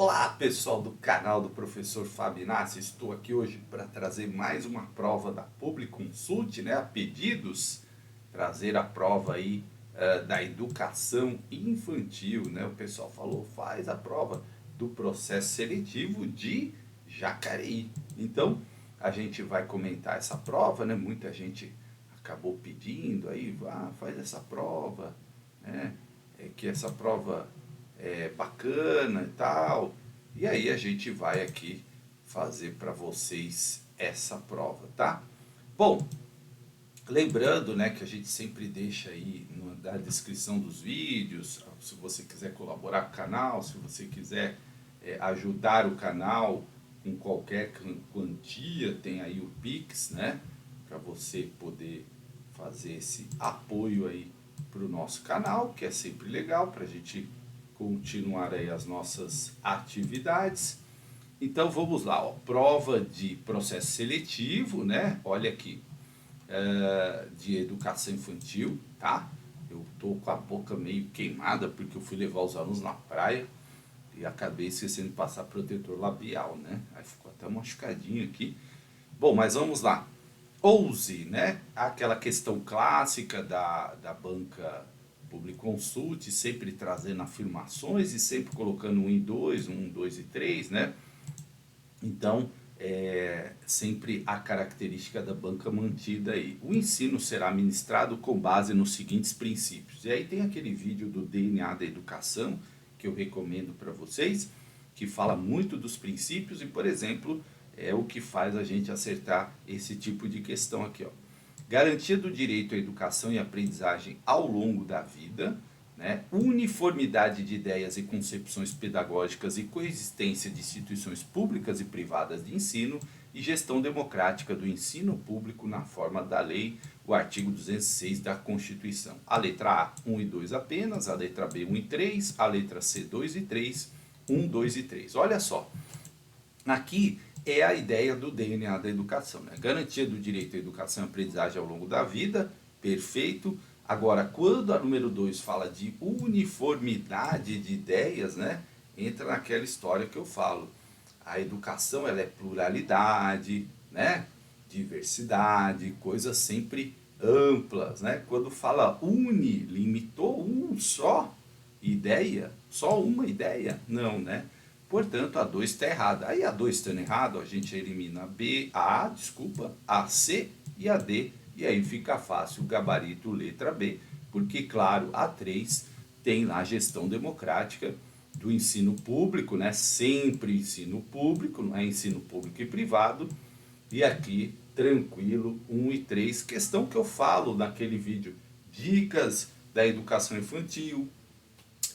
Olá pessoal do canal do professor Fábio Inácio, estou aqui hoje para trazer mais uma prova da Publiconsult, né, a pedidos, trazer a prova aí da educação infantil, né, o pessoal falou, faz a prova do processo seletivo de Jacareí. Então, a gente vai comentar essa prova, né, muita gente acabou pedindo aí, faz essa prova, né, que essa prova bacana e tal. E aí a gente vai aqui fazer para vocês essa prova, tá? Bom, lembrando, né, que a gente sempre deixa aí na descrição dos vídeos, se você quiser colaborar com o canal, se você quiser ajudar o canal com qualquer quantia, tem aí o Pix, né, para você poder fazer esse apoio aí para o nosso canal, que é sempre legal para a gente continuar aí as nossas atividades. Então vamos lá, ó, prova de processo seletivo, né? Olha aqui, de educação infantil, tá? Eu tô com a boca meio queimada porque eu fui levar os alunos na praia e acabei esquecendo de passar protetor labial, né? Aí ficou até machucadinho aqui. Bom, mas vamos lá. Ouse, né? Aquela questão clássica da banca Publiconsult, sempre trazendo afirmações e sempre colocando um e dois, um, dois e três, né? Então, sempre a característica da banca mantida aí. O ensino será ministrado com base nos seguintes princípios. E aí tem aquele vídeo do DNA da educação, que eu recomendo para vocês, que fala muito dos princípios e, por exemplo, é o que faz a gente acertar esse tipo de questão aqui, ó. Garantia do direito à educação e aprendizagem ao longo da vida, né? Uniformidade de ideias e concepções pedagógicas e coexistência de instituições públicas e privadas de ensino e gestão democrática do ensino público na forma da lei, o artigo 206 da Constituição. A letra A, 1 e 2 apenas, a letra B, 1 e 3, a letra C, 2 e 3, 1, 2 e 3. Olha só, aqui é a ideia do DNA da educação, né? Garantia do direito à educação e aprendizagem ao longo da vida, perfeito. Agora, quando a número 2 fala de uniformidade de ideias, né, entra naquela história que eu falo. A educação ela é pluralidade, né, diversidade, coisas sempre amplas, né? Quando fala uni, limitou um só ideia, só uma ideia? Não, né? Portanto, a 2 está errada. Aí a 2 estando errado, a gente elimina a C e a D. E aí fica fácil o gabarito letra B. Porque, claro, a 3 tem lá a gestão democrática do ensino público, né? Sempre ensino público, não é ensino público e privado. E aqui, tranquilo, 1 e 3. Questão que eu falo naquele vídeo. Dicas da educação infantil,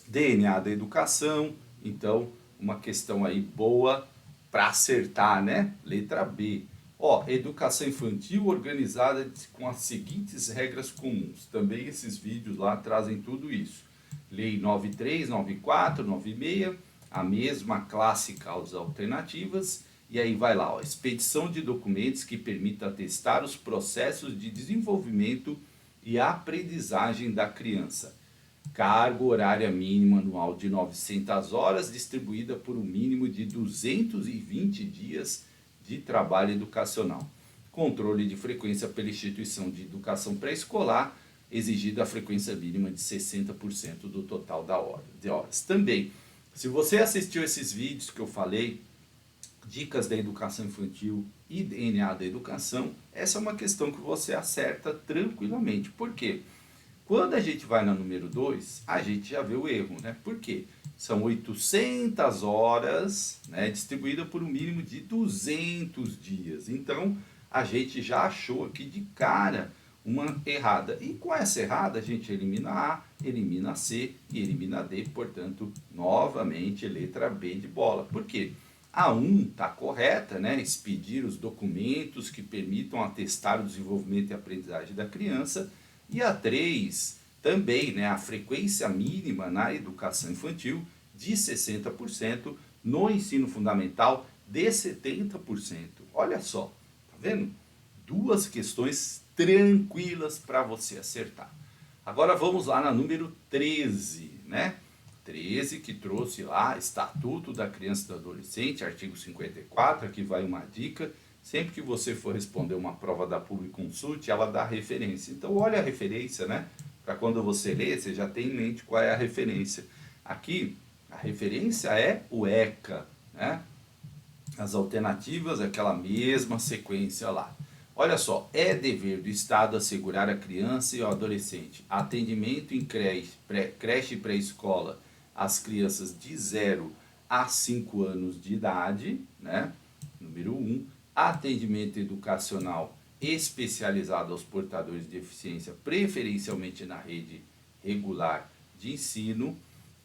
DNA da educação. Então, uma questão aí boa para acertar, né? Letra B. Ó, educação infantil organizada com as seguintes regras comuns. Também esses vídeos lá trazem tudo isso. Lei 93, 94, 96, a mesma clássica às alternativas. E aí vai lá, ó, expedição de documentos que permita atestar os processos de desenvolvimento e aprendizagem da criança. Carga horária mínima anual de 900 horas, distribuída por um mínimo de 220 dias de trabalho educacional. Controle de frequência pela instituição de educação pré-escolar, exigida a frequência mínima de 60% do total de horas. Também, se você assistiu esses vídeos que eu falei, dicas da educação infantil e DNA da educação, essa é uma questão que você acerta tranquilamente. Por quê? Quando a gente vai na número 2, a gente já vê o erro, né? Por quê? São 800 horas, né, distribuída por um mínimo de 200 dias. Então, a gente já achou aqui de cara uma errada. E com essa errada, a gente elimina A, elimina C e elimina D. Portanto, novamente, letra B de bola. Por quê? A 1 está correta, né? Expedir os documentos que permitam atestar o desenvolvimento e aprendizagem da criança. E a 3 também, né, a frequência mínima na educação infantil de 60%, no ensino fundamental de 70%. Olha só, tá vendo? Duas questões tranquilas para você acertar. Agora vamos lá na número 13, né? 13, que trouxe lá Estatuto da Criança e do Adolescente, artigo 54, aqui vai uma dica. Sempre que você for responder uma prova da Publiconsult, ela dá referência. Então, olha a referência, né? Para quando você lê, você já tem em mente qual é a referência. Aqui, a referência é o ECA, né? As alternativas, aquela mesma sequência lá. Olha só, é dever do Estado assegurar à criança e ao adolescente atendimento em creche e pré-escola às crianças de 0 a 5 anos de idade, né? Número 1, atendimento educacional especializado aos portadores de deficiência, preferencialmente na rede regular de ensino,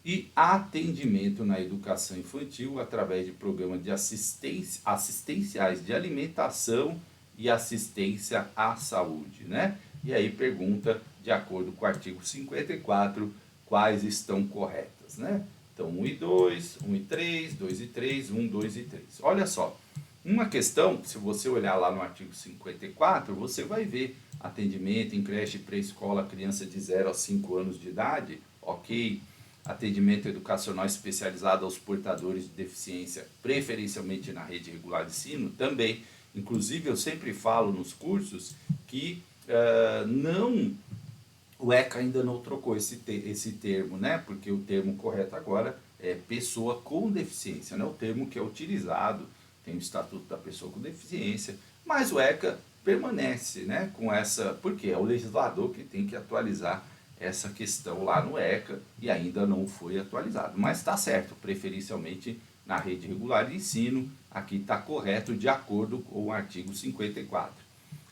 e atendimento na educação infantil através de programas de assistenciais de alimentação e assistência à saúde, né? E aí pergunta, de acordo com o artigo 54, quais estão corretas, né? Então, 1 e 2, 1 e 3, 2 e 3, 1, 2 e 3. Olha só, uma questão, se você olhar lá no artigo 54, você vai ver atendimento em creche e pré-escola, criança de 0 a 5 anos de idade, ok. Atendimento educacional especializado aos portadores de deficiência, preferencialmente na rede regular de ensino, também. Inclusive, eu sempre falo nos cursos que o ECA ainda não trocou esse termo, né? Porque o termo correto agora é pessoa com deficiência, né? O termo que é utilizado, tem o Estatuto da Pessoa com Deficiência, mas o ECA permanece, né? Com essa, porque é o legislador que tem que atualizar essa questão lá no ECA e ainda não foi atualizado. Mas está certo, preferencialmente na rede regular de ensino, aqui está correto de acordo com o artigo 54.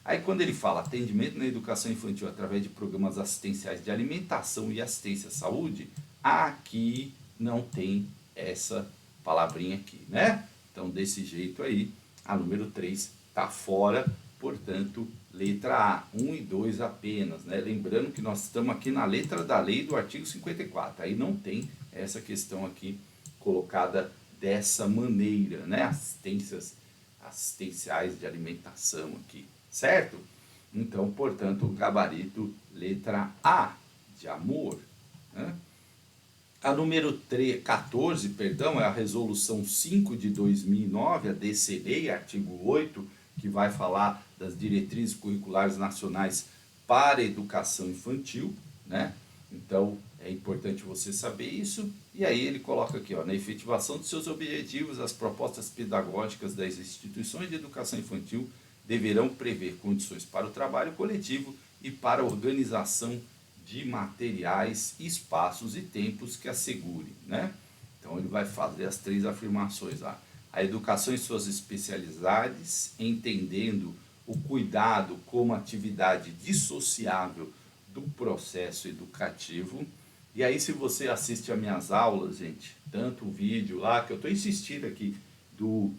Aí quando ele fala atendimento na educação infantil através de programas assistenciais de alimentação e assistência à saúde, aqui não tem essa palavrinha aqui, né? Então desse jeito aí, a número 3 está fora, portanto, letra A, 1 e 2 apenas, né? Lembrando que nós estamos aqui na letra da lei do artigo 54, aí não tem essa questão aqui colocada dessa maneira, né? Assistenciais de alimentação aqui, certo? Então, portanto, o gabarito letra A, de amor, né? A número 14, perdão, é a resolução 5 de 2009, a DCLEI, artigo 8, que vai falar das diretrizes curriculares nacionais para a educação infantil, né? Então, é importante você saber isso. E aí ele coloca aqui, ó, na efetivação dos seus objetivos, as propostas pedagógicas das instituições de educação infantil deverão prever condições para o trabalho coletivo e para a organização de materiais, espaços e tempos que assegurem, né? Então ele vai fazer as 3 afirmações lá. A educação em suas especialidades, entendendo o cuidado como atividade dissociável do processo educativo. E aí, se você assiste a minhas aulas, gente, tanto o vídeo lá, que eu estou insistindo aqui, do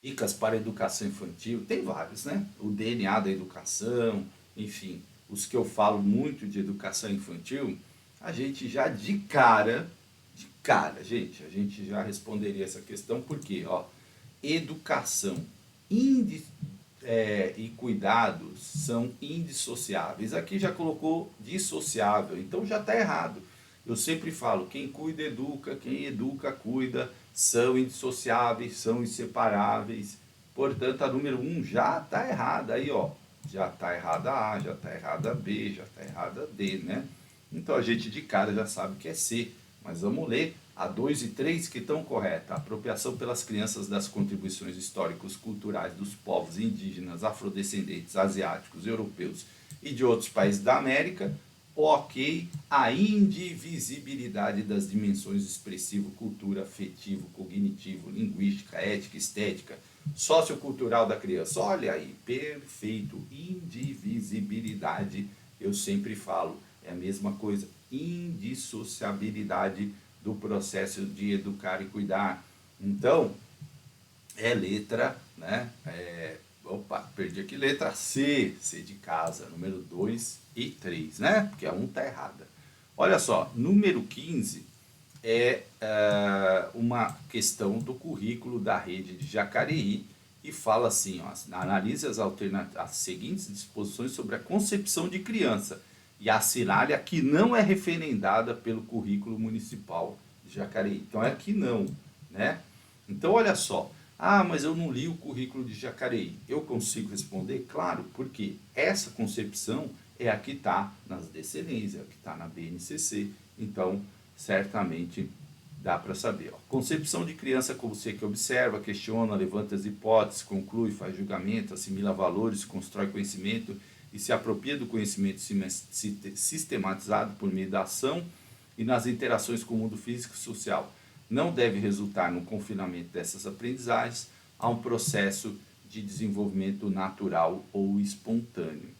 Dicas para a Educação Infantil, tem vários, né? O DNA da educação, enfim, os que eu falo muito de educação infantil, a gente já de cara, gente, a gente já responderia essa questão, porque, ó, educação e cuidados são indissociáveis. Aqui já colocou dissociável, então já está errado. Eu sempre falo, quem cuida educa, quem educa cuida, são indissociáveis, são inseparáveis. Portanto, a número 1 já está errada. Aí, ó, já está errada A, já está errada B, já está errada D, né? Então a gente de cara já sabe que é C. Mas vamos ler a 2 e 3 que estão corretas. A apropriação pelas crianças das contribuições históricos culturais dos povos indígenas, afrodescendentes, asiáticos, europeus e de outros países da América. Ok, a indivisibilidade das dimensões expressivo, cultura, afetivo, cognitivo, linguística, ética, estética, sociocultural da criança. Olha aí, perfeito, indivisibilidade, eu sempre falo, é a mesma coisa, indissociabilidade do processo de educar e cuidar. Então, é letra, né? Perdi aqui, letra C, C de casa, número 2 e 3, né? Porque a 1 está errada. Olha só, número 15 é uma questão do currículo da rede de Jacareí e fala assim, ó, analise as seguintes disposições sobre a concepção de criança e assinale a que não é referendada pelo currículo municipal de Jacareí. Então é que não, né? Então olha só, mas eu não li o currículo de Jacareí. Eu consigo responder? Claro, porque essa concepção é a que está nas DCNs, é a que está na BNCC, então certamente dá para saber. Ó. Concepção de criança como você que observa, questiona, levanta as hipóteses, conclui, faz julgamento, assimila valores, constrói conhecimento e se apropria do conhecimento sistematizado por meio da ação e nas interações com o mundo físico e social. Não deve resultar no confinamento dessas aprendizagens a um processo de desenvolvimento natural ou espontâneo.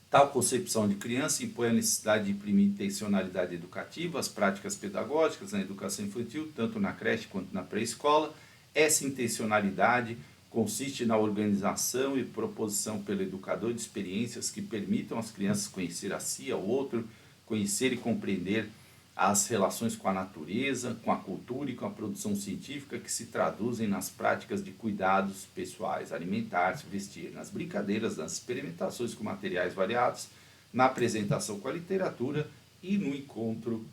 Tal concepção de criança impõe a necessidade de imprimir intencionalidade educativa às práticas pedagógicas na educação infantil, tanto na creche quanto na pré-escola. Essa intencionalidade consiste na organização e proposição pelo educador de experiências que permitam às crianças conhecer a si, ao outro, conhecer e compreender as relações com a natureza, com a cultura e com a produção científica que se traduzem nas práticas de cuidados pessoais, alimentar-se, vestir, nas brincadeiras, nas experimentações com materiais variados, na apresentação com a literatura e no encontro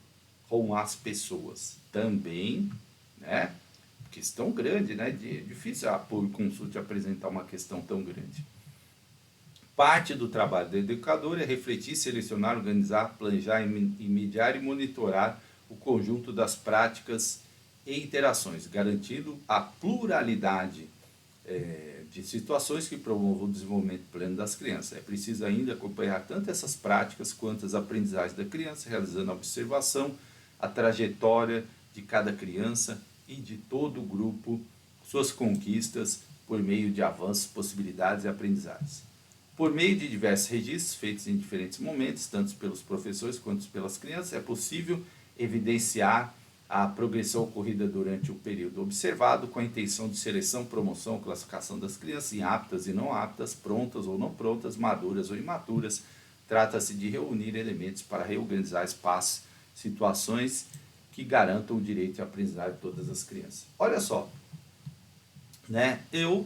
com as pessoas. Também, né, questão grande, né, difícil por consulta apresentar uma questão tão grande. Parte do trabalho do educador é refletir, selecionar, organizar, planejar, mediar e monitorar o conjunto das práticas e interações, garantindo a pluralidade de situações que promovam o desenvolvimento pleno das crianças. É preciso ainda acompanhar tanto essas práticas quanto as aprendizagens da criança, realizando a observação, a trajetória de cada criança e de todo o grupo, suas conquistas por meio de avanços, possibilidades e aprendizagens. Por meio de diversos registros feitos em diferentes momentos, tanto pelos professores quanto pelas crianças, é possível evidenciar a progressão ocorrida durante o período observado com a intenção de seleção, promoção, classificação das crianças em aptas e não aptas, prontas ou não prontas, maduras ou imaturas. Trata-se de reunir elementos para reorganizar espaços, situações que garantam o direito à aprendizagem de todas as crianças. Olha só, né, eu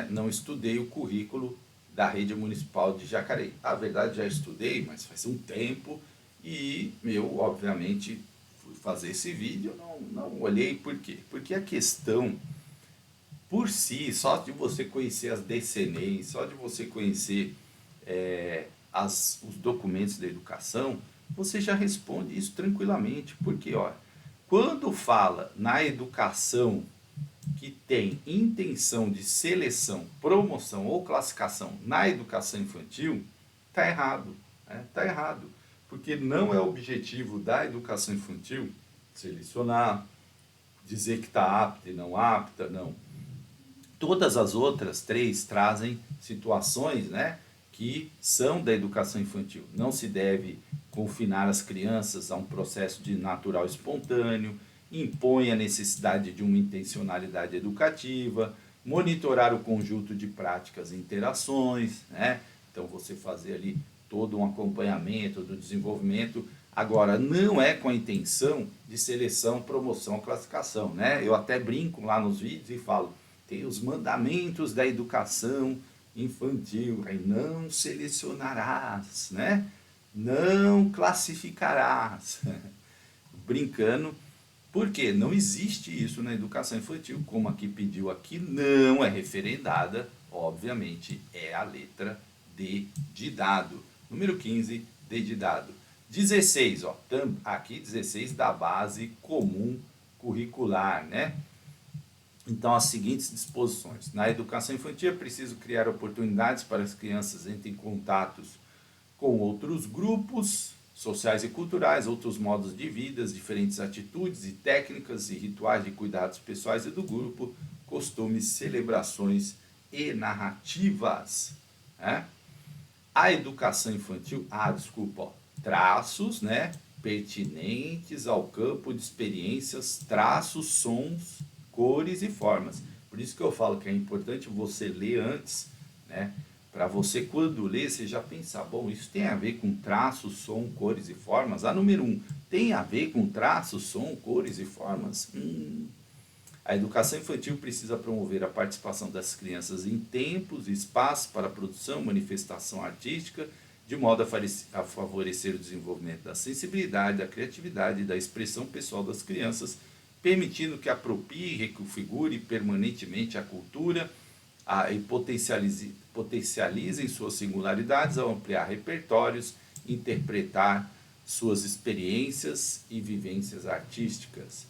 não estudei o currículo da rede municipal de Jacareí. A verdade, já estudei, mas faz um tempo e eu, obviamente, fui fazer esse vídeo, não olhei por quê? Porque a questão, por si, só de você conhecer as DCNEs, só de você conhecer os documentos da educação, você já responde isso tranquilamente. Porque, olha, quando fala na educação que tem intenção de seleção, promoção ou classificação na educação infantil, está errado. Está errado. Porque não é objetivo da educação infantil selecionar, dizer que está apta e não apta, não. Todas as outras três trazem situações, que são da educação infantil. Não se deve confinar as crianças a um processo de natural espontâneo, impõe a necessidade de uma intencionalidade educativa, monitorar o conjunto de práticas e interações, Então você fazer ali todo um acompanhamento do desenvolvimento. Agora, não é com a intenção de seleção, promoção, classificação, Eu até brinco lá nos vídeos e falo, tem os mandamentos da educação infantil, aí não selecionarás, Não classificarás. Brincando, porque não existe isso na educação infantil, como aqui pediu aqui, não é referendada, obviamente, é a letra D de dado. Número 15, D de dado. 16, aqui 16 da base comum curricular, Então, as seguintes disposições. Na educação infantil é preciso criar oportunidades para as crianças entrem em contatos com outros grupos sociais e culturais, outros modos de vida, diferentes atitudes e técnicas e rituais de cuidados pessoais e do grupo, costumes, celebrações e narrativas. A educação infantil, traços, pertinentes ao campo de experiências, traços, sons, cores e formas. Por isso que eu falo que é importante você ler antes, para você, quando ler, você já pensar, bom, isso tem a ver com traços, som, cores e formas. A número 1, tem a ver com traços, som, cores e formas? A educação infantil precisa promover a participação das crianças em tempos e espaços para a produção, manifestação artística de modo a favorecer o desenvolvimento da sensibilidade, da criatividade e da expressão pessoal das crianças, permitindo que aproprie e reconfigure permanentemente a cultura e potencializem suas singularidades ao ampliar repertórios, interpretar suas experiências e vivências artísticas.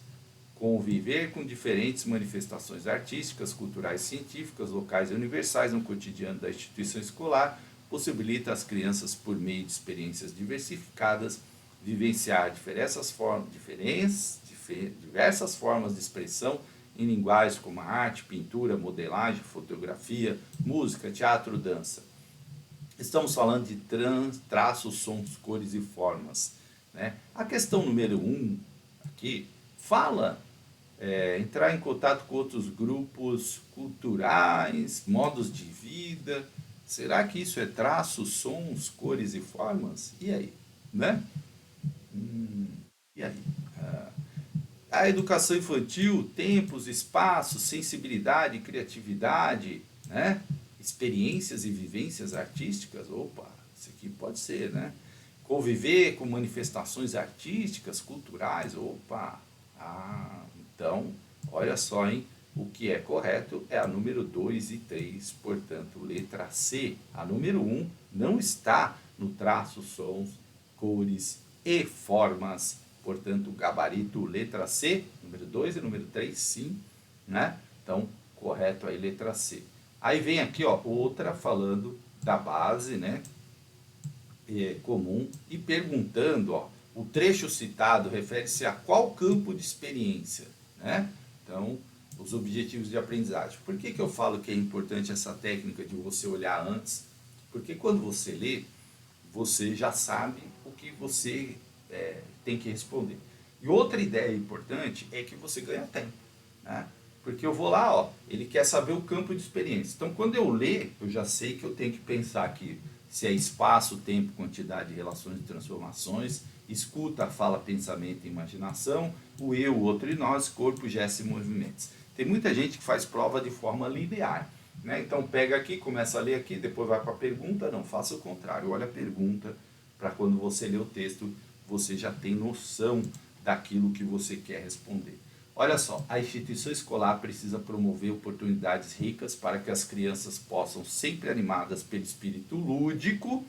Conviver com diferentes manifestações artísticas, culturais, científicas, locais e universais no cotidiano da instituição escolar possibilita às crianças, por meio de experiências diversificadas, vivenciar diversas formas de expressão em linguagens como arte, pintura, modelagem, fotografia, música, teatro, dança. Estamos falando de traços, sons, cores e formas, né? A questão número 1 aqui fala entrar em contato com outros grupos culturais, modos de vida. Será que isso é traços, sons, cores e formas? E aí? Né? E aí? A educação infantil, tempos, espaços, sensibilidade, criatividade, né? Experiências e vivências artísticas. Opa, isso aqui pode ser, né? Conviver com manifestações artísticas, culturais. Opa, então, olha só, hein? O que é correto é a número 2 e 3, portanto, letra C. A número 1 não está no traço, sons, cores e formas, portanto, gabarito, letra C. Número 2 e número 3, sim, né? Então, correto aí, letra C. Aí vem aqui, ó, outra falando da base, né? Comum e perguntando, ó, o trecho citado refere-se a qual campo de experiência, né? Então, os objetivos de aprendizagem. Por que eu falo que é importante essa técnica de você olhar antes? Porque quando você lê, você já sabe o que você tem que responder. E outra ideia importante é que você ganha tempo, né? Porque eu vou lá, ó, ele quer saber o campo de experiência. Então, quando eu ler, eu já sei que eu tenho que pensar aqui se é espaço, tempo, quantidade, relações e transformações, escuta, fala, pensamento e imaginação, o eu, o outro e nós, corpo, gestos e movimentos. Tem muita gente que faz prova de forma linear, né? Então pega aqui, começa a ler aqui, depois vai para a pergunta. Não, faça o contrário, olha a pergunta, para quando você lê o texto, você já tem noção daquilo que você quer responder. Olha só, a instituição escolar precisa promover oportunidades ricas para que as crianças possam, sempre animadas pelo espírito lúdico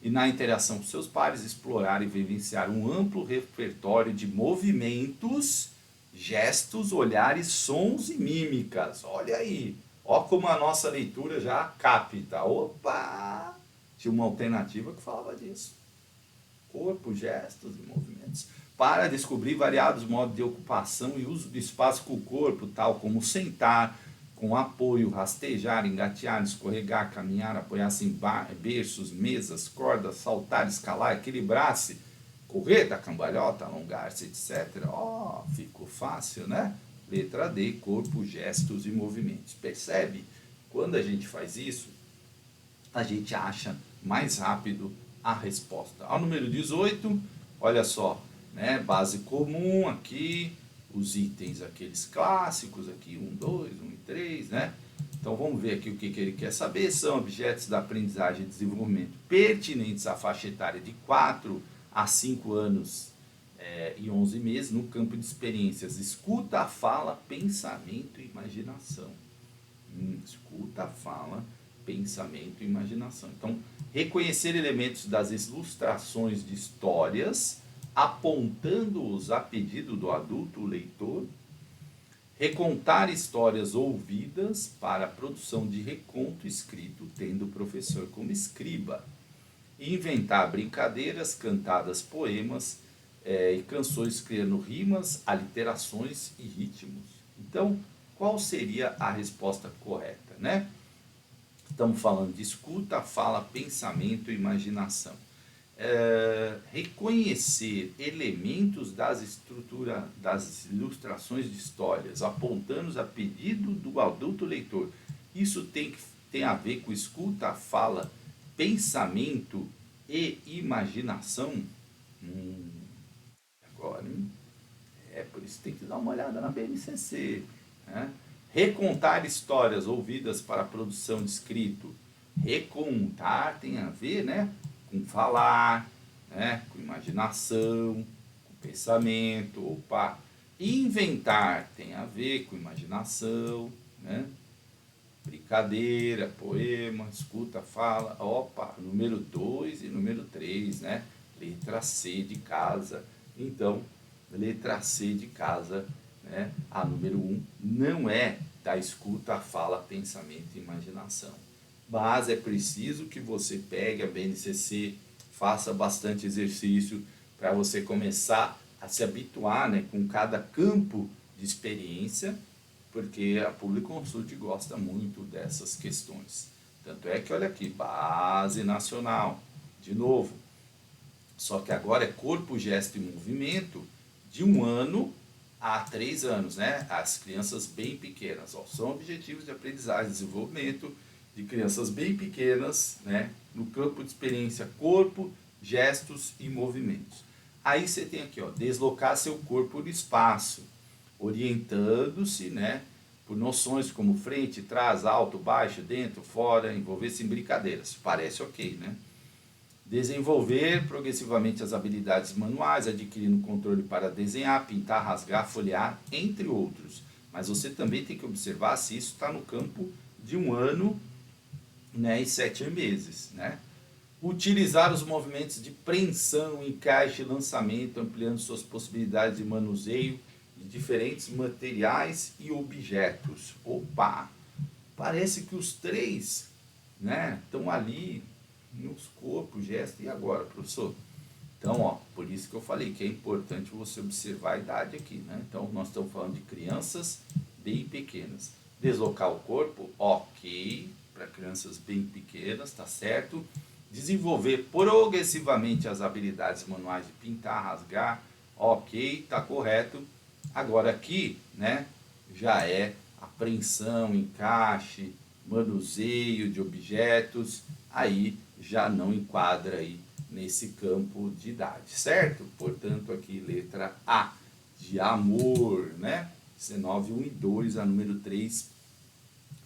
e na interação com seus pares, explorar e vivenciar um amplo repertório de movimentos, gestos, olhares, sons e mímicas. Olha aí, ó como a nossa leitura já capta. Opa! Tinha uma alternativa que falava disso. Corpo, gestos e movimentos. Para descobrir variados modos de ocupação e uso do espaço com o corpo, tal como sentar, com apoio, rastejar, engatear, escorregar, caminhar, apoiar-se em berços, mesas, cordas, saltar, escalar, equilibrar-se, correr da cambalhota, alongar-se, etc. Ó, ficou fácil, né? Letra D, corpo, gestos e movimentos. Percebe? Quando a gente faz isso, a gente acha mais rápido a resposta. Ao número 18, olha só, né? Base comum aqui, os itens aqueles clássicos aqui, 1, 2, 1 e 3, né? Então vamos ver aqui o que ele quer saber. São objetos da aprendizagem e desenvolvimento pertinentes à faixa etária de 4 a 5 anos e 11 meses no campo de experiências. Escuta, fala, pensamento e imaginação. Escuta, fala, pensamento e imaginação. Então, reconhecer elementos das ilustrações de histórias, apontando-os a pedido do adulto leitor, recontar histórias ouvidas para a produção de reconto escrito, tendo o professor como escriba, inventar brincadeiras, cantadas, poemas e canções criando rimas, aliterações e ritmos. Então, qual seria a resposta correta, né? Estamos falando de escuta, fala, pensamento e imaginação. Reconhecer elementos das ilustrações de histórias, apontando-os a pedido do adulto leitor. Isso tem a ver com escuta, fala, pensamento e imaginação? Agora, hein? Por isso tem que dar uma olhada na BNCC, né? Recontar histórias ouvidas para a produção de escrito. Recontar tem a ver, né, com falar, né? Com imaginação, com pensamento, opa. Inventar tem a ver com imaginação, né? Brincadeira, poema, escuta, fala, opa, número 2 e número 3, né? Letra C de casa. Então, letra C de casa, né? A número 1 não é da escuta, fala, pensamento e imaginação. Mas é preciso que você pegue a BNCC, faça bastante exercício para você começar a se habituar, né, com cada campo de experiência, porque a Public Consult gosta muito dessas questões. Tanto é que, olha aqui, base nacional, de novo, só que agora é corpo, gesto e movimento de 1 ano a 3 anos, né? As crianças bem pequenas, ó, são objetivos de aprendizagem e desenvolvimento de crianças bem pequenas, né? No campo de experiência, corpo, gestos e movimentos. Aí você tem aqui, ó, deslocar seu corpo no espaço, orientando-se, né, por noções como frente, trás, alto, baixo, dentro, fora, envolver-se em brincadeiras. Parece ok, né? Desenvolver progressivamente as habilidades manuais, adquirindo controle para desenhar, pintar, rasgar, folhear, entre outros. Mas você também tem que observar se isso está no campo de 1 ano, né, e 7 meses, né? Utilizar os movimentos de preensão, encaixe e lançamento, ampliando suas possibilidades de manuseio de diferentes materiais e objetos. Opa! Parece que os 3, né, estão ali nos corpos, gestos. E agora, professor? Então, ó, por isso que eu falei que é importante você observar a idade aqui, né? Então, nós estamos falando de crianças bem pequenas. Deslocar o corpo, ok, para crianças bem pequenas, tá certo? Desenvolver progressivamente as habilidades manuais de pintar, rasgar, ok, tá correto. Agora aqui, né, já é apreensão, encaixe, manuseio de objetos, aí já não enquadra aí nesse campo de idade, certo? Portanto, aqui letra A, de amor, né? 19, 1 e 2, a número 3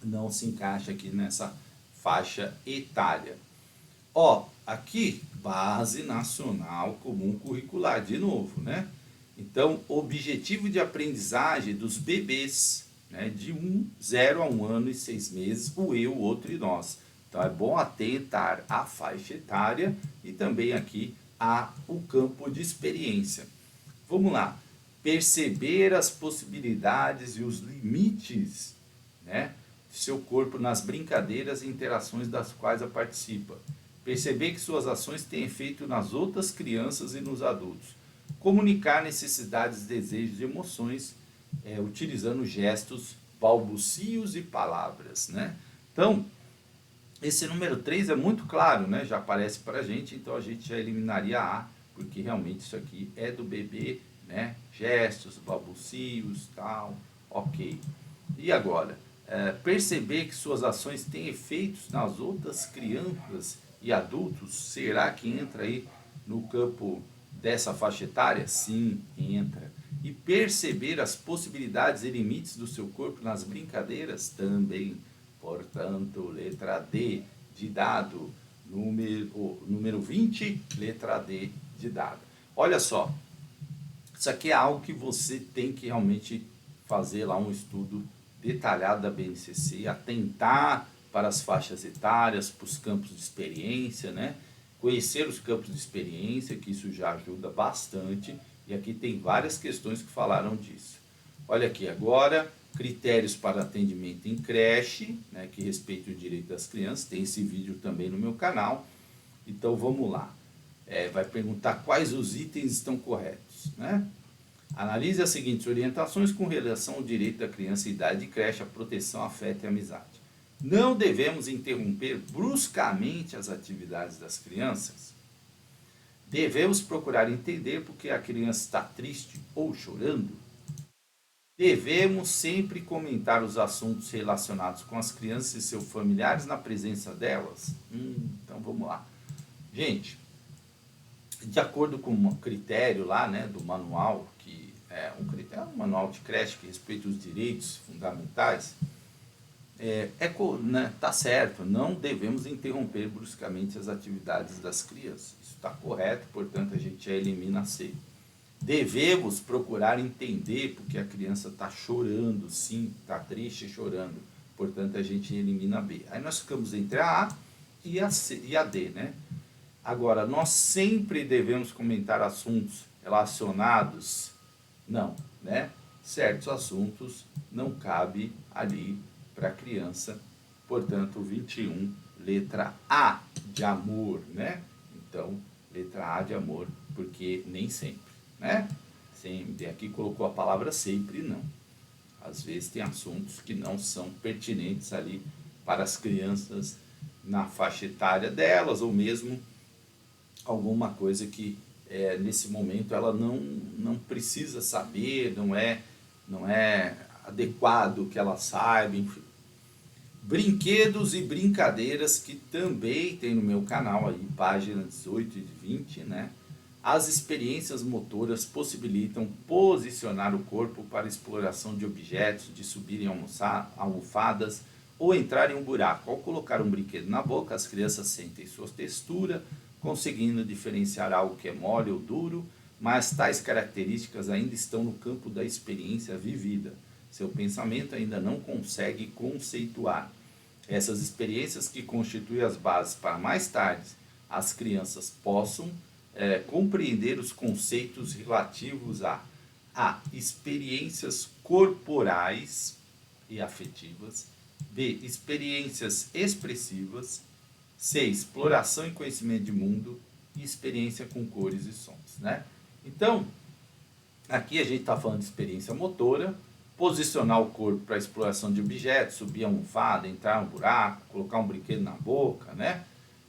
não se encaixa aqui nessa faixa etária. Ó, aqui, Base Nacional Comum Curricular, de novo, né? Então, objetivo de aprendizagem dos bebês, né, de 0 a 1 ano e 6 meses, o eu, o outro e nós. Então, é bom atentar à faixa etária e também aqui o campo de experiência. Vamos lá. Perceber as possibilidades e os limites, né, de seu corpo nas brincadeiras e interações das quais a participa. Perceber que suas ações têm efeito nas outras crianças e nos adultos. Comunicar necessidades, desejos e emoções, utilizando gestos, balbucios e palavras, né? Então, esse número 3 é muito claro, né? Já aparece para a gente, então a gente já eliminaria A, porque realmente isso aqui é do bebê, né? Gestos, balbucios, tal, ok. E agora? Perceber que suas ações têm efeitos nas outras crianças e adultos, será que entra aí no campo dessa faixa etária? Sim, entra. E perceber as possibilidades e limites do seu corpo nas brincadeiras? Também. Portanto, letra D de dado, número 20, letra D de dado. Olha só, isso aqui é algo que você tem que realmente fazer lá um estudo detalhado da BNCC, atentar para as faixas etárias, para os campos de experiência, né? Conhecer os campos de experiência, que isso já ajuda bastante, e aqui tem várias questões que falaram disso. Olha aqui agora, critérios para atendimento em creche, né, que respeita o direito das crianças, tem esse vídeo também no meu canal, então vamos lá. Vai perguntar quais os itens estão corretos, né? Analise as seguintes orientações com relação ao direito da criança, idade de creche, a proteção, afeto e amizade. Não devemos interromper bruscamente as atividades das crianças. Devemos procurar entender porque a criança está triste ou chorando. Devemos sempre comentar os assuntos relacionados com as crianças e seus familiares na presença delas. Então vamos lá. Gente, de acordo com um critério lá, né, do manual, que é um manual de creche que respeita os direitos fundamentais, Né, tá certo, não devemos interromper bruscamente as atividades das crianças. Isso está correto, portanto a gente já elimina C. Devemos procurar entender porque a criança está chorando, sim, está triste e chorando. Portanto, a gente elimina B. Aí nós ficamos entre a A e a, C, e a D, né? Agora, nós sempre devemos comentar assuntos relacionados? Não, né? Certos assuntos não cabe ali para a criança. Portanto, 21, letra A de amor, né? Então, letra A de amor, porque nem sempre, né? Sempre. Aqui colocou a palavra sempre, não. Às vezes tem assuntos que não são pertinentes ali para as crianças na faixa etária delas, ou mesmo alguma coisa que nesse momento ela não precisa saber, não é adequado que ela saiba, enfim. Brinquedos e brincadeiras que também tem no meu canal aí, página 18 e 20, né? As experiências motoras possibilitam posicionar o corpo para exploração de objetos, de subir em almofadas ou entrar em um buraco. Ao colocar um brinquedo na boca, as crianças sentem sua textura, conseguindo diferenciar algo que é mole ou duro, mas tais características ainda estão no campo da experiência vivida. Seu pensamento ainda não consegue conceituar. Essas experiências que constituem as bases para mais tarde as crianças possam compreender os conceitos relativos a experiências corporais e afetivas, B, experiências expressivas, C, exploração e conhecimento de mundo e experiência com cores e sons, né? Então, aqui a gente está falando de experiência motora, posicionar o corpo para exploração de objetos, subir a almofada, entrar no buraco, colocar um brinquedo na boca, né?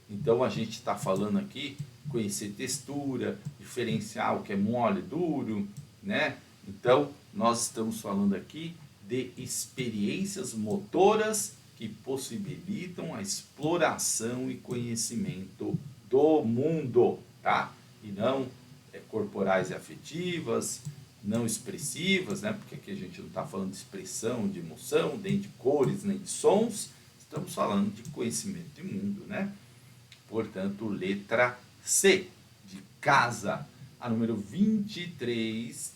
Então a gente está falando aqui conhecer textura, diferenciar o que é mole, duro, né? Então nós estamos falando aqui de experiências motoras que possibilitam a exploração e conhecimento do mundo, tá? E não corporais e afetivas, não expressivas, né? Porque aqui a gente não está falando de expressão, de emoção, nem de cores, nem de sons, estamos falando de conhecimento de mundo, né? Portanto, letra C, de casa. A número 23,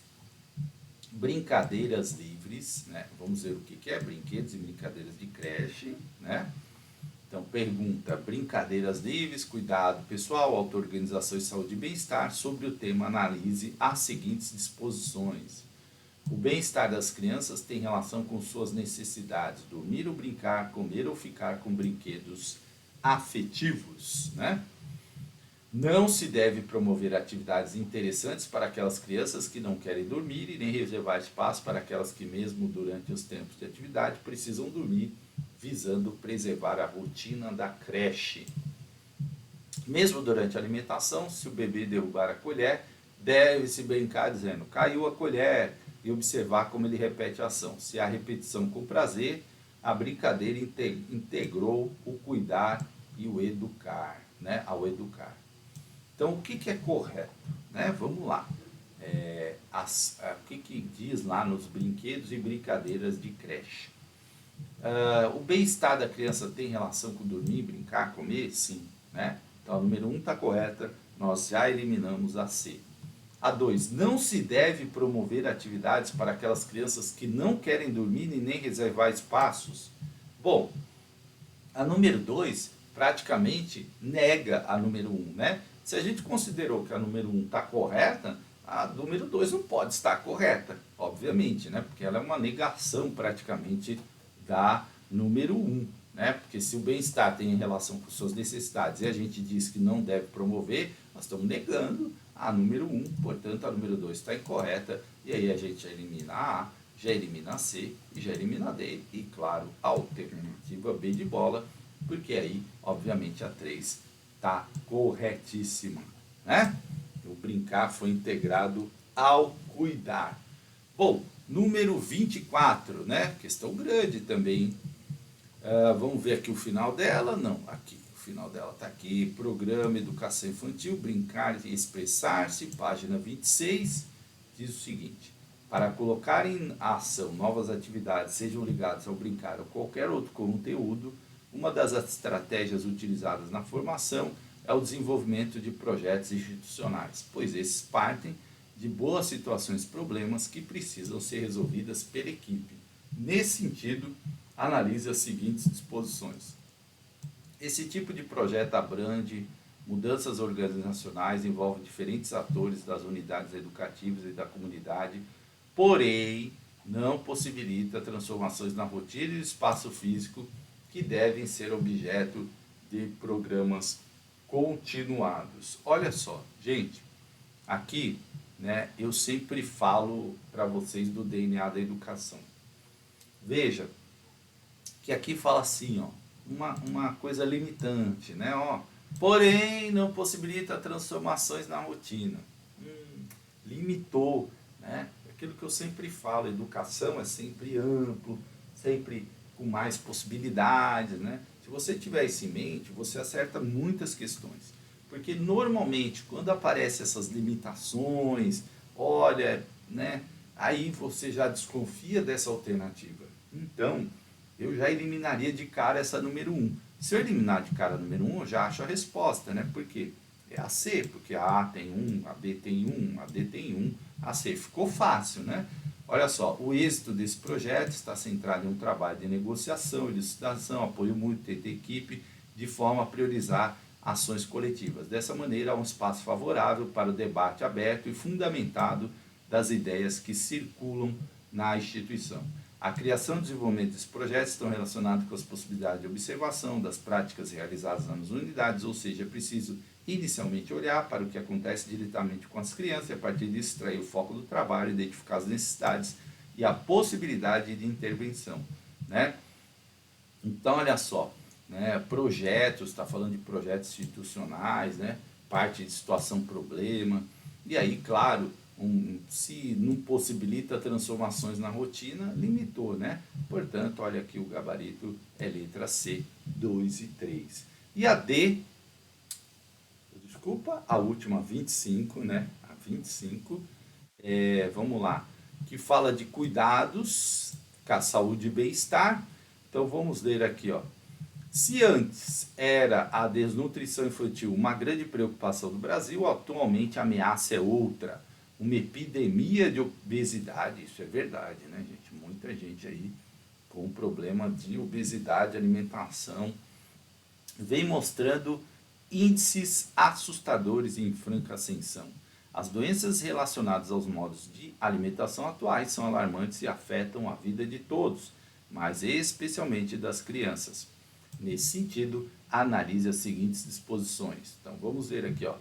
brincadeiras livres, né? Vamos ver o que é brinquedos e brincadeiras de creche, né? Então, pergunta, brincadeiras livres, cuidado pessoal, auto-organização e saúde e bem-estar. Sobre o tema, analise as seguintes disposições. O bem-estar das crianças tem relação com suas necessidades, dormir ou brincar, comer ou ficar com brinquedos afetivos, né? Não se deve promover atividades interessantes para aquelas crianças que não querem dormir e nem reservar espaço para aquelas que, mesmo durante os tempos de atividade, precisam dormir, visando preservar a rotina da creche. Mesmo durante a alimentação, se o bebê derrubar a colher, deve-se brincar dizendo, caiu a colher, e observar como ele repete a ação. Se há repetição com prazer, a brincadeira integrou o cuidar e o educar, né? Ao educar. Então, o que é correto? Né? Vamos lá. O que diz lá nos brinquedos e brincadeiras de creche? O bem-estar da criança tem relação com dormir, brincar, comer? Sim. Né? Então, a número 1 está correta, nós já eliminamos a C. A 2, não se deve promover atividades para aquelas crianças que não querem dormir e nem reservar espaços. Bom, a número 2 praticamente nega a número 1, né? Se a gente considerou que a número 1 está correta, a número 2 não pode estar correta, obviamente, né? Porque ela é uma negação praticamente da número 1, né? Porque se o bem-estar tem relação com suas necessidades e a gente diz que não deve promover, nós estamos negando a número 1, portanto a número 2 está incorreta, e aí a gente já elimina a A, já elimina a C e já elimina a D, e claro, a alternativa B de bola, porque aí, obviamente, a 3 está corretíssima, né? O brincar foi integrado ao cuidar. Bom, número 24, né? Questão grande também. Vamos ver aqui o final dela? Não, aqui. O final dela está aqui. Programa Educação Infantil, Brincar e Expressar-se, página 26, diz o seguinte. para colocar em ação novas atividades, sejam ligadas ao brincar ou qualquer outro conteúdo, uma das estratégias utilizadas na formação é o desenvolvimento de projetos institucionais, pois esses partem de boas situações e problemas que precisam ser resolvidas pela equipe. Nesse sentido, analise as seguintes disposições. Esse tipo de projeto abrange mudanças organizacionais, envolve diferentes atores das unidades educativas e da comunidade, porém não possibilita transformações na rotina e no espaço físico que devem ser objeto de programas continuados. Olha só, gente, aqui, né, eu sempre falo para vocês do DNA da educação. Veja que aqui fala assim, ó, uma coisa limitante, né, ó, porém não possibilita transformações na rotina. Limitou, né? Aquilo que eu sempre falo, educação é sempre amplo, sempre com mais possibilidades, né? Se você tiver isso em mente, você acerta muitas questões. Porque normalmente, quando aparecem essas limitações, olha, né? Aí você já desconfia dessa alternativa. Então, eu já eliminaria de cara essa número 1. Se eu eliminar de cara a número 1, eu já acho a resposta, né? Por quê? É a C, porque a A tem 1, a B tem 1, a D tem 1, a C. Ficou fácil, né? Olha só, o êxito desse projeto está centrado em um trabalho de negociação e licitação, apoio mútuo entre equipe, de forma a priorizar ações coletivas. Dessa maneira, há um espaço favorável para o debate aberto e fundamentado das ideias que circulam na instituição. A criação e desenvolvimento desses projetos estão relacionados com as possibilidades de observação das práticas realizadas nas unidades, ou seja, é preciso inicialmente olhar para o que acontece diretamente com as crianças e a partir disso extrair o foco do trabalho, identificar as necessidades e a possibilidade de intervenção, né? Então, olha só, né, projetos, está falando de projetos institucionais, né, parte de situação-problema, e aí, claro, se não possibilita transformações na rotina, limitou, né? Portanto, olha aqui o gabarito é letra C, 2 e 3. E a D, desculpa, a última 25, né? A 25, vamos lá, que fala de cuidados com a saúde e bem-estar. Então vamos ler aqui, ó. Se antes era a desnutrição infantil uma grande preocupação do Brasil, atualmente a ameaça é outra. Uma epidemia de obesidade, isso é verdade, né, gente? Muita gente aí com problema de obesidade, alimentação, vem mostrando índices assustadores em franca ascensão. As doenças relacionadas aos modos de alimentação atuais são alarmantes e afetam a vida de todos, mas especialmente das crianças. Nesse sentido, analise as seguintes disposições. Então, vamos ver aqui, ó.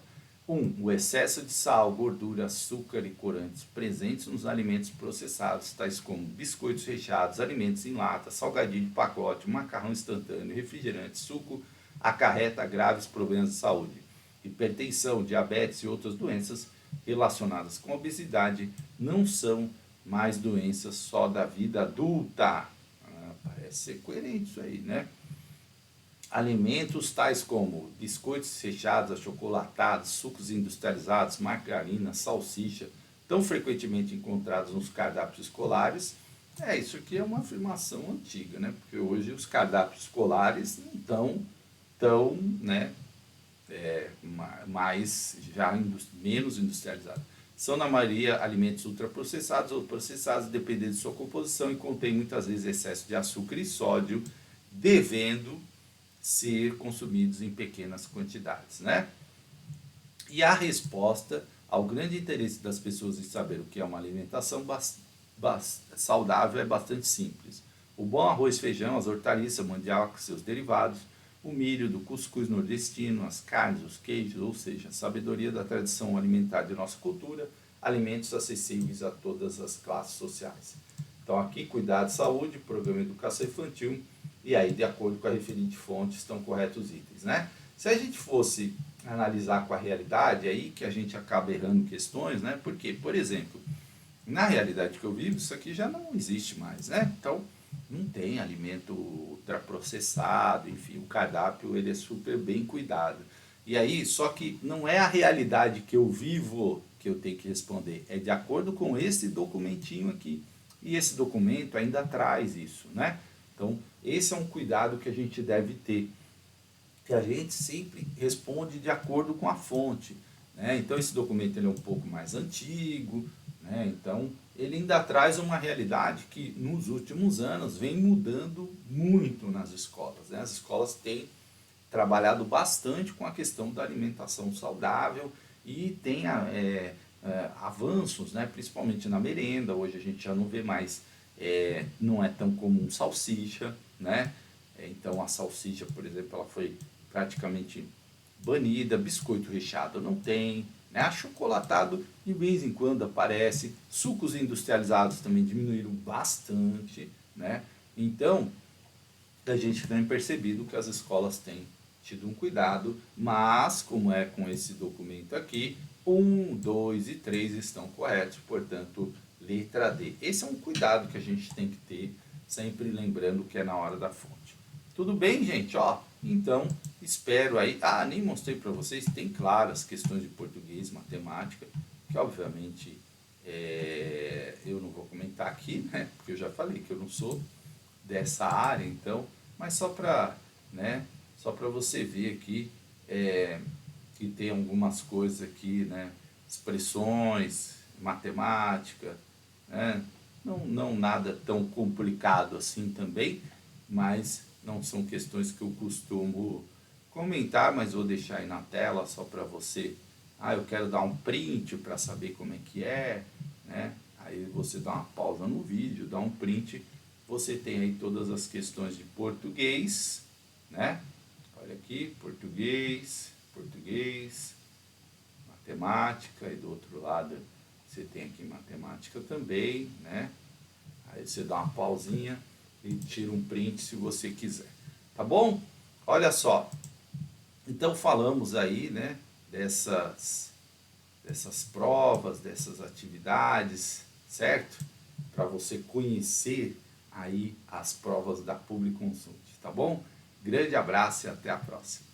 1. O excesso de sal, gordura, açúcar e corantes presentes nos alimentos processados, tais como biscoitos recheados, alimentos em lata, salgadinho de pacote, macarrão instantâneo, refrigerante, suco, acarreta graves problemas de saúde. Hipertensão, diabetes e outras doenças relacionadas com a obesidade não são mais doenças só da vida adulta. Parece ser coerente isso aí, né? Alimentos tais como biscoitos recheados, achocolatados, sucos industrializados, margarina, salsicha, tão frequentemente encontrados nos cardápios escolares. Isso aqui é uma afirmação antiga, né? Porque hoje os cardápios escolares não estão tão, né, mais, já menos industrializados. São, na maioria, alimentos ultraprocessados ou processados, dependendo de sua composição, e contém muitas vezes excesso de açúcar e sódio, devendo ser consumidos em pequenas quantidades, né? E a resposta ao grande interesse das pessoas em saber o que é uma alimentação saudável é bastante simples. O bom arroz, feijão, as hortaliças, mandioca, seus derivados, o milho do cuscuz nordestino, as carnes, os queijos, ou seja, a sabedoria da tradição alimentar de nossa cultura, alimentos acessíveis a todas as classes sociais. Então aqui, cuidado de saúde, programa de educação infantil, e aí, de acordo com a referinte fonte, estão corretos os itens, né? Se a gente fosse analisar com a realidade, é aí que a gente acaba errando questões, né? Porque, por exemplo, na realidade que eu vivo, isso aqui já não existe mais, né? Então, não tem alimento ultraprocessado, enfim, o cardápio ele é super bem cuidado. E aí, só que não é a realidade que eu vivo, que eu tenho que responder é de acordo com esse documentinho aqui. E esse documento ainda traz isso, né? Então, esse é um cuidado que a gente deve ter, que a gente sempre responde de acordo com a fonte, né? Então, esse documento ele é um pouco mais antigo, né? Então, ele ainda traz uma realidade que nos últimos anos vem mudando muito nas escolas, né? As escolas têm trabalhado bastante com a questão da alimentação saudável e tem avanços, né, principalmente na merenda. Hoje a gente já não vê mais, não é tão comum salsicha, né? Então a salsicha, por exemplo, ela foi praticamente banida, biscoito recheado não tem, né? Achocolatado de vez em quando aparece, sucos industrializados também diminuíram bastante, né? Então a gente tem percebido que as escolas têm tido um cuidado, mas como é com esse documento aqui, 1, 2 e 3 estão corretos, portanto, letra D. Esse é um cuidado que a gente tem que ter, sempre lembrando que é na hora da fonte. Tudo bem, gente? Ó, então, espero aí. Ah, nem mostrei para vocês, tem claro as questões de português, matemática, que obviamente eu não vou comentar aqui, né? Porque eu já falei que eu não sou dessa área, então, mas só para, né, só para você ver aqui que tem algumas coisas aqui, né, expressões, matemática, né, não nada tão complicado assim também, mas não são questões que eu costumo comentar, mas vou deixar aí na tela só para você. Ah, eu quero dar um print para saber como é que é, né? Aí você dá uma pausa no vídeo, dá um print, você tem aí todas as questões de português, né? Olha aqui, português, matemática, e do outro lado você tem aqui matemática também, né? Aí você dá uma pausinha e tira um print se você quiser, tá bom? Olha só, então falamos aí, né, dessas provas, dessas atividades, certo? Para você conhecer aí as provas da Publi Consult, tá bom? Grande abraço e até a próxima.